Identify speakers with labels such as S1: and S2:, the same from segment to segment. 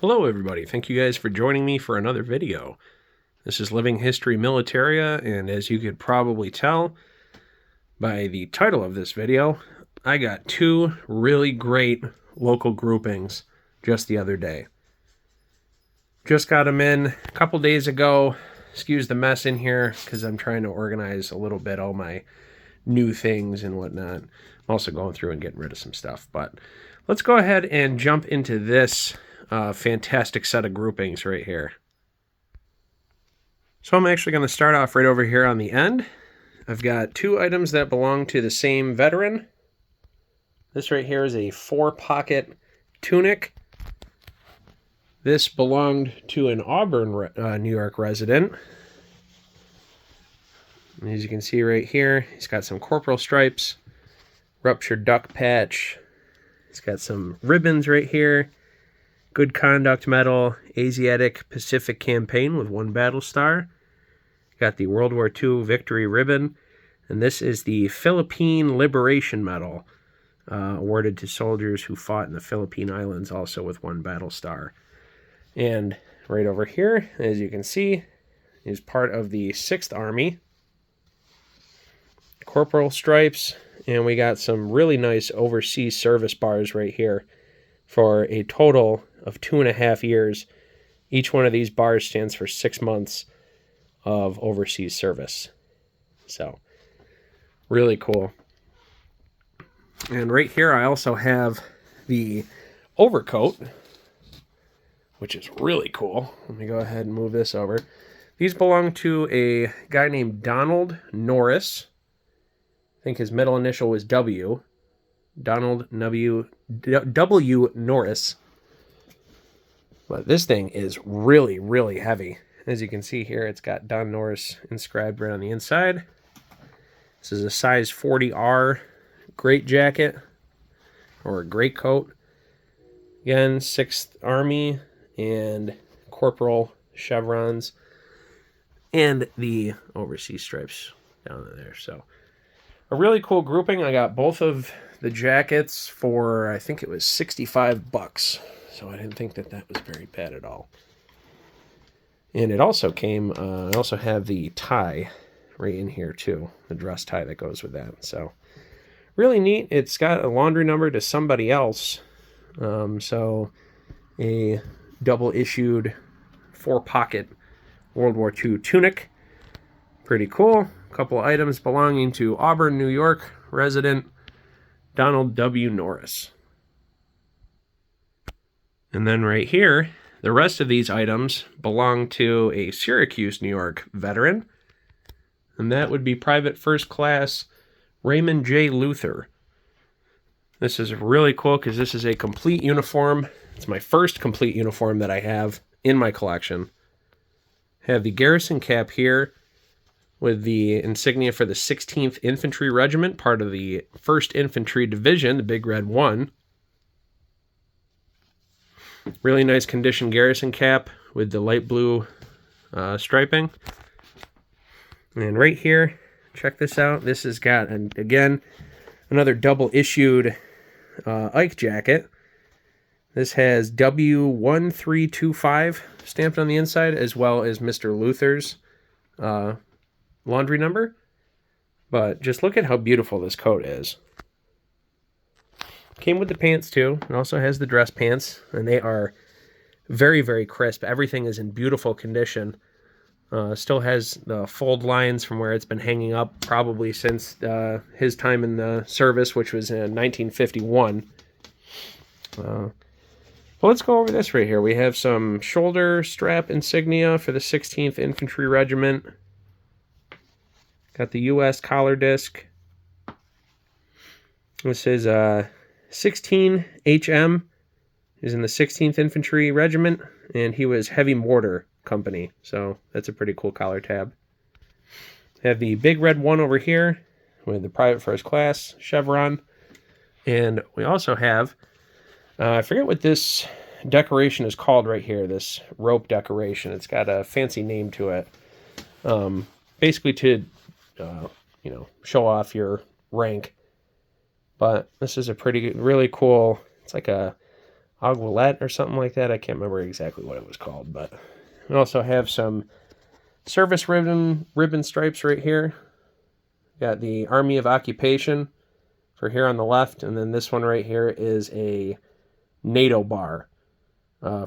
S1: Hello everybody, thank you guys for joining me for another video. This is Living History Militaria, and as you could probably tell by the title of this video, I got two really great local groupings just the other day. Just got them in a couple days ago. Excuse the mess in here because I'm trying to organize a little bit all my new things and whatnot. I'm also going through and getting rid of some stuff, but let's go ahead and jump into this fantastic set of groupings right here. So I'm actually going to start off right over here on the end. I've got two items that belong to the same veteran. This right here is a 4-pocket tunic. This belonged to an Auburn, New York resident. And as you can see right here, he's got some corporal stripes, ruptured duck patch. He's got some ribbons right here. Good Conduct Medal, Asiatic Pacific Campaign with 1 battle star. Got the World War II Victory Ribbon. And this is the Philippine Liberation Medal, awarded to soldiers who fought in the Philippine Islands, also with 1 battle star. And right over here, as you can see, is part of the 6th Army. Corporal stripes, and we got some really nice overseas service bars right here for a total of 2.5 years. Each one of these bars stands for 6 months of overseas service. So, really cool. And right here I also have the overcoat, which is really cool. Let me go ahead and move this over. These belong to a guy named Donald Norris. I think his middle initial was W. Donald W Norris. But this thing is really, really heavy. As you can see here, it's got Don Norris inscribed right on the inside. This is a size 40R great jacket, or a great coat. Again, 6th Army and corporal chevrons, and the overseas stripes down there. So, a really cool grouping. I got both of the jackets for, I think it was $65. So I didn't think that was very bad at all. And it also came, I also have the tie right in here too. The dress tie that goes with that. So really neat. It's got a laundry number to somebody else. So a double issued 4-pocket World War II tunic. Pretty cool. A couple items belonging to Auburn, New York resident Donald W Norris. And then right here, the rest of these items belong to a Syracuse, New York veteran. And that would be Private First Class Raymond J Luther. This is really cool because this is a complete uniform. It's my first complete uniform that I have in my collection. I have the garrison cap here with the insignia for the 16th Infantry Regiment, part of the 1st Infantry Division, the Big Red 1. Really nice condition garrison cap with the light blue striping. And right here, check this out. This has got, again, another double issued Ike jacket. This has W1325 stamped on the inside, as well as Mr. Luther's laundry number. But just look at how beautiful this coat is. Came with the pants too. It also has the dress pants, and they are very, very crisp. Everything is in beautiful condition. Still has the fold lines from where it's been hanging up probably since his time in the service, which was in 1951. Well, let's go over this right here. We have some shoulder strap insignia for the 16th Infantry Regiment. Got the U.S. collar disc. This is 16 HM. He's in the 16th Infantry Regiment, and he was Heavy Mortar Company. So that's a pretty cool collar tab. Have the Big Red 1 over here with the Private First Class chevron. And we also have, I forget what this decoration is called right here, this rope decoration. It's got a fancy name to it. Basically to, show off your rank. But this is a really cool, it's like a Aguilette or something like that. I can't remember exactly what it was called, but we also have some service ribbon stripes right here. Got the Army of Occupation for here on the left, and then this one right here is a NATO bar.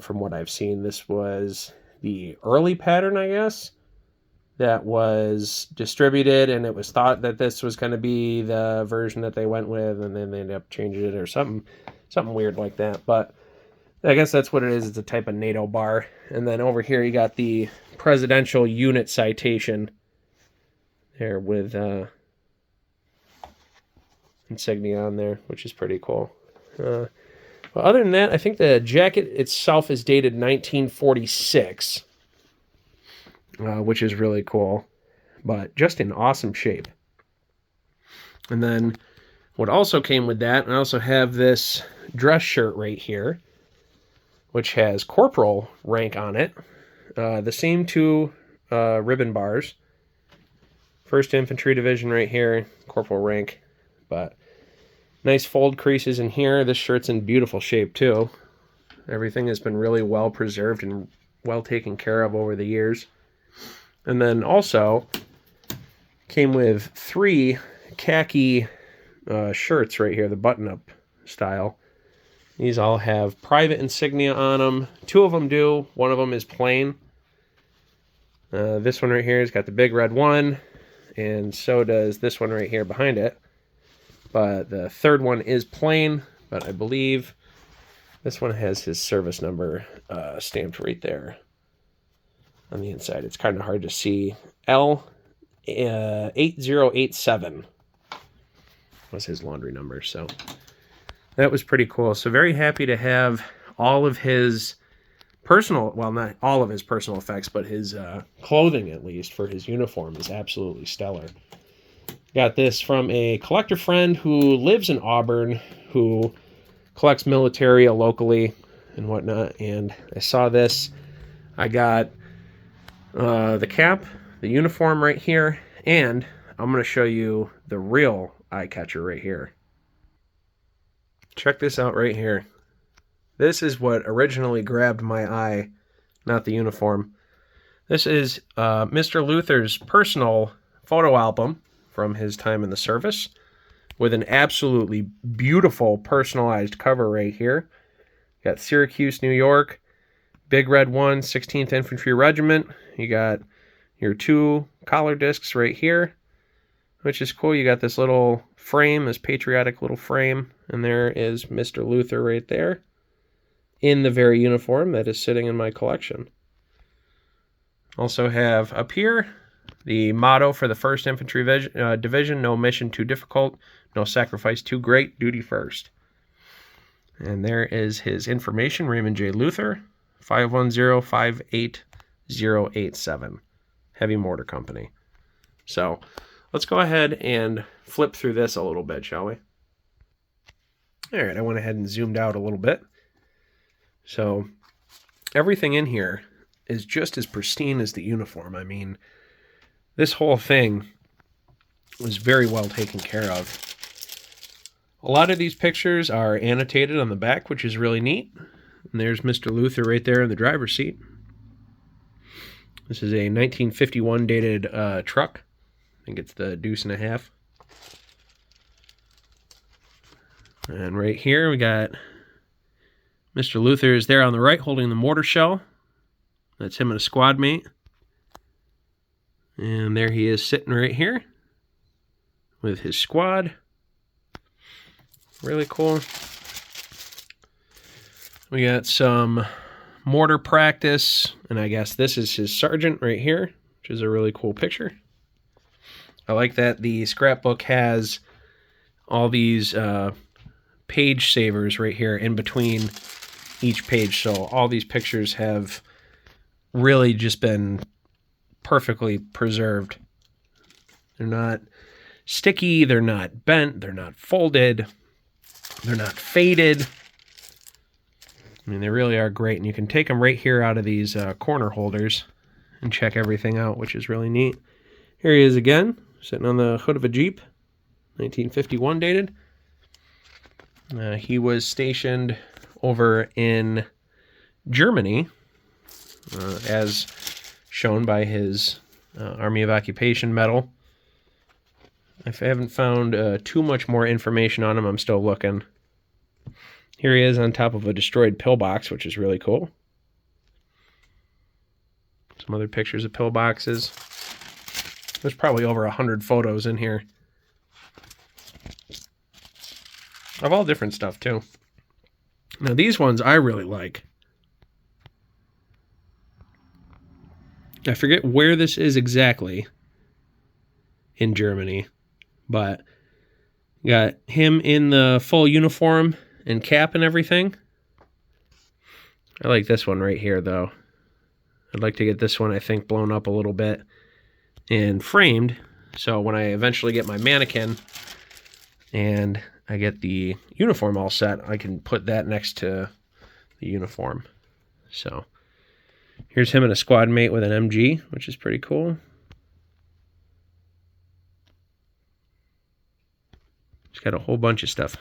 S1: From what I've seen, this was the early pattern, I guess, that was distributed, and it was thought that this was going to be the version that they went with, and then they ended up changing it or something weird like that. But I guess that's what it is. It's a type of NATO bar. And then over here you got the presidential unit citation there with insignia on there, which is pretty cool. Well, other than that, I think the jacket itself is dated 1946, which is really cool, but just in awesome shape. And then what also came with that, I also have this dress shirt right here, which has corporal rank on it. The same two ribbon bars. 1st Infantry Division right here, corporal rank, but nice fold creases in here. This shirt's in beautiful shape too. Everything has been really well preserved and well taken care of over the years. And then also came with 3 khaki shirts right here, the button-up style. These all have private insignia on them. 2 of them do. 1 of them is plain. This one right here has got the big red one, and so does this one right here behind it. But the 3rd one is plain, but I believe this one has his service number stamped right there on the inside. It's kind of hard to see. L8087 was his laundry number, so that was pretty cool. So very happy to have all of his personal, well, not all of his personal effects, but his clothing, at least, for his uniform is absolutely stellar. Got this from a collector friend who lives in Auburn, who collects military locally and whatnot, and I saw this. I got the cap, the uniform right here, and I'm going to show you the real eye catcher right here. Check this out right here. This is what originally grabbed my eye, not the uniform. This is Mr. Luther's personal photo album from his time in the service, with an absolutely beautiful personalized cover right here. Got Syracuse, New York, Big Red 1, 16th Infantry Regiment. You got your 2 collar discs right here, which is cool. You got this little frame, this patriotic little frame, and there is Mr. Luther right there in the very uniform that is sitting in my collection. Also have up here the motto for the 1st Infantry Division: no mission too difficult, no sacrifice too great, duty first. And there is his information, Raymond J Luther, 510-58087, Heavy Mortar Company. So let's go ahead and flip through this a little bit, shall we? All right, I went ahead and zoomed out a little bit. So everything in here is just as pristine as the uniform. I mean, this whole thing was very well taken care of. A lot of these pictures are annotated on the back, which is really neat. And there's Mr. Luther right there in the driver's seat. This is a 1951 dated truck. I think it's the Deuce and a Half. And right here we got Mr. Luther is there on the right holding the mortar shell. That's him and a squad mate. And there he is sitting right here with his squad. Really cool. We got some mortar practice, and I guess this is his sergeant right here, which is a really cool picture. I like that the scrapbook has all these page savers right here in between each page, so all these pictures have really just been perfectly preserved. They're not sticky, they're not bent, they're not folded, they're not faded. I mean, they really are great, and you can take them right here out of these corner holders and check everything out, which is really neat. Here he is again, sitting on the hood of a Jeep, 1951 dated. He was stationed over in Germany, as shown by his Army of Occupation medal. If I haven't found too much more information on him, I'm still looking. Here he is on top of a destroyed pillbox, which is really cool. Some other pictures of pillboxes. There's probably over 100 photos in here. Of all different stuff, too. Now, these ones I really like. I forget where this is exactly in Germany, but got him in the full uniform and cap and everything. I like this one right here, though. I'd like to get this one, I think, blown up a little bit and framed, so when I eventually get my mannequin and I get the uniform all set, I can put that next to the uniform. So here's him and a squad mate with an MG, which is pretty cool. He's got a whole bunch of stuff.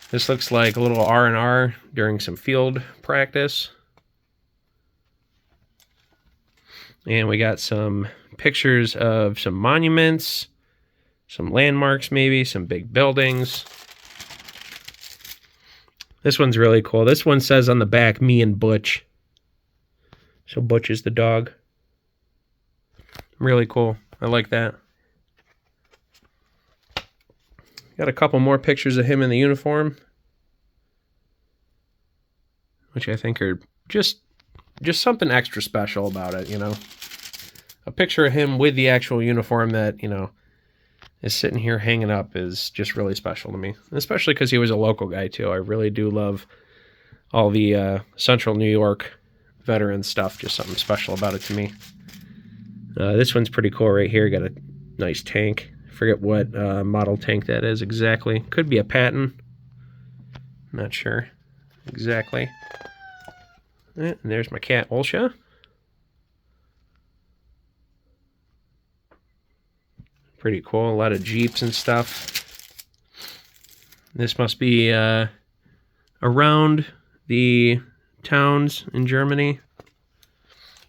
S1: This looks like a little R&R during some field practice. And we got some pictures of some monuments, some landmarks maybe, some big buildings. This one's really cool. This one says on the back, me and Butch. So Butch is the dog. Really cool. I like that. Got a couple more pictures of him in the uniform, which I think are just something extra special about it, you know. A picture of him with the actual uniform that, you know, is sitting here hanging up is just really special to me. Especially because he was a local guy, too. I really do love all the Central New York veteran stuff. Just something special about it to me. This one's pretty cool right here. Got a nice tank. I forget what model tank that is exactly. Could be a Patton. Not sure exactly. And there's my cat, Olsha. Pretty cool. A lot of Jeeps and stuff. This must be around the towns in Germany.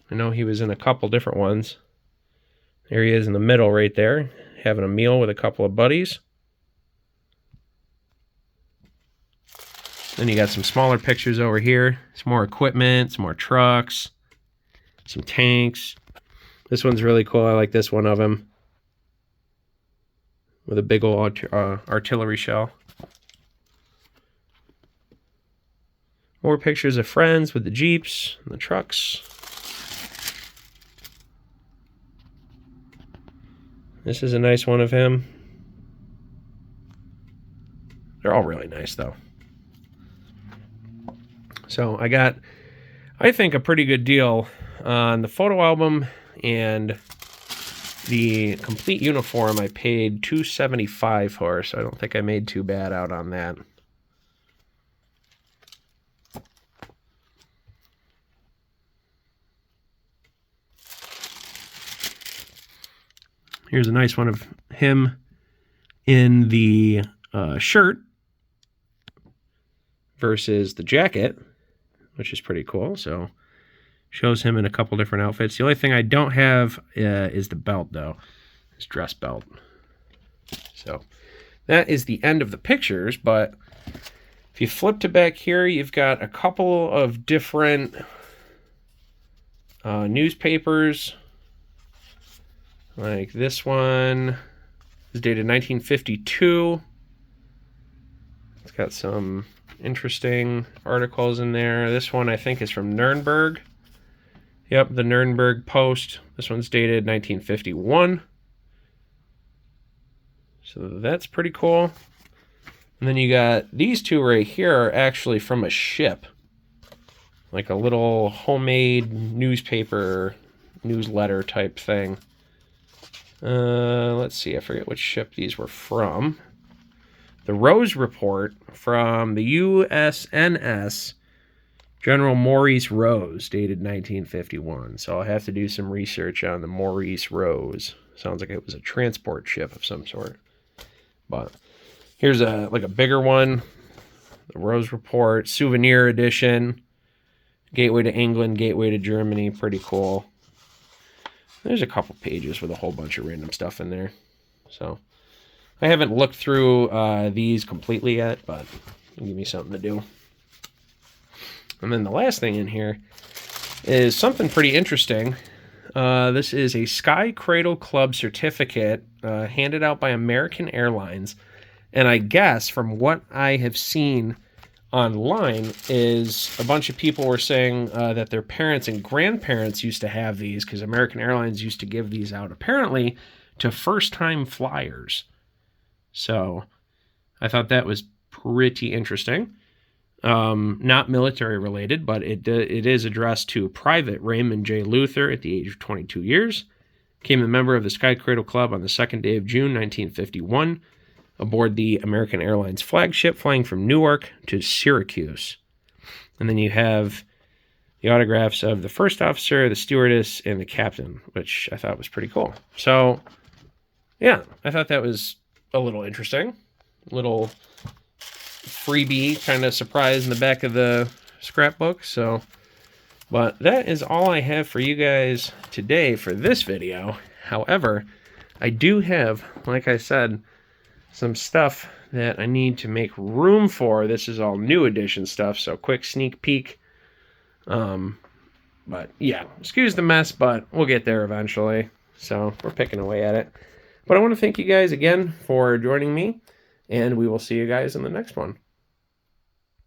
S1: I know he was in a couple different ones. There he is in the middle right there, having a meal with a couple of buddies. Then you got some smaller pictures over here. Some more equipment, some more trucks, some tanks. This one's really cool. I like this one of him with a big old artillery shell. More pictures of friends with the Jeeps and the trucks. This is a nice one of him. They're all really nice, though. So I got, I think, a pretty good deal on the photo album and the complete uniform. I paid $275 for, so I don't think I made too bad out on that. Here's a nice one of him in the shirt versus the jacket, which is pretty cool. So shows him in a couple different outfits. The only thing I don't have is the belt, though. His dress belt. So that is the end of the pictures, but if you flip to back here, you've got a couple of different newspapers. Like this one is dated 1952. It's got some interesting articles in there. This one I think is from Nuremberg. Yep, the Nuremberg Post. This one's dated 1951. So that's pretty cool. And then you got these two right here are actually from a ship. Like a little homemade newspaper, newsletter type thing. Let's see, I forget which ship these were from. The Rose Report from the USNS General Maurice Rose, dated 1951. So I'll have to do some research on the Maurice Rose. Sounds like it was a transport ship of some sort. But here's like a bigger one. the Rose Report, Souvenir Edition, Gateway to England, Gateway to Germany, pretty cool. There's a couple pages with a whole bunch of random stuff in there. So I haven't looked through these completely yet, but it'll give me something to do. And then the last thing in here is something pretty interesting. This is a Sky Cradle Club certificate handed out by American Airlines. And I guess from what I have seen online is a bunch of people were saying that their parents and grandparents used to have these because American Airlines used to give these out apparently to first-time flyers. So I thought that was pretty interesting. Not military related, but it is addressed to Private Raymond J Luther at the age of 22 years. Became a member of the Sky Cradle Club on the 2nd day of June, 1951, aboard the American Airlines flagship flying from Newark to Syracuse. And then you have the autographs of the first officer, the stewardess, and the captain, which I thought was pretty cool. So, yeah, I thought that was a little interesting. Little freebie kind of surprise in the back of the scrapbook. So, but that is all I have for you guys today for this video. However, I do have, like I said, some stuff that I need to make room for. This is all new edition stuff, so quick sneak peek. But yeah, excuse the mess, but we'll get there eventually. So we're picking away at it. But I want to thank you guys again for joining me, and we will see you guys in the next one.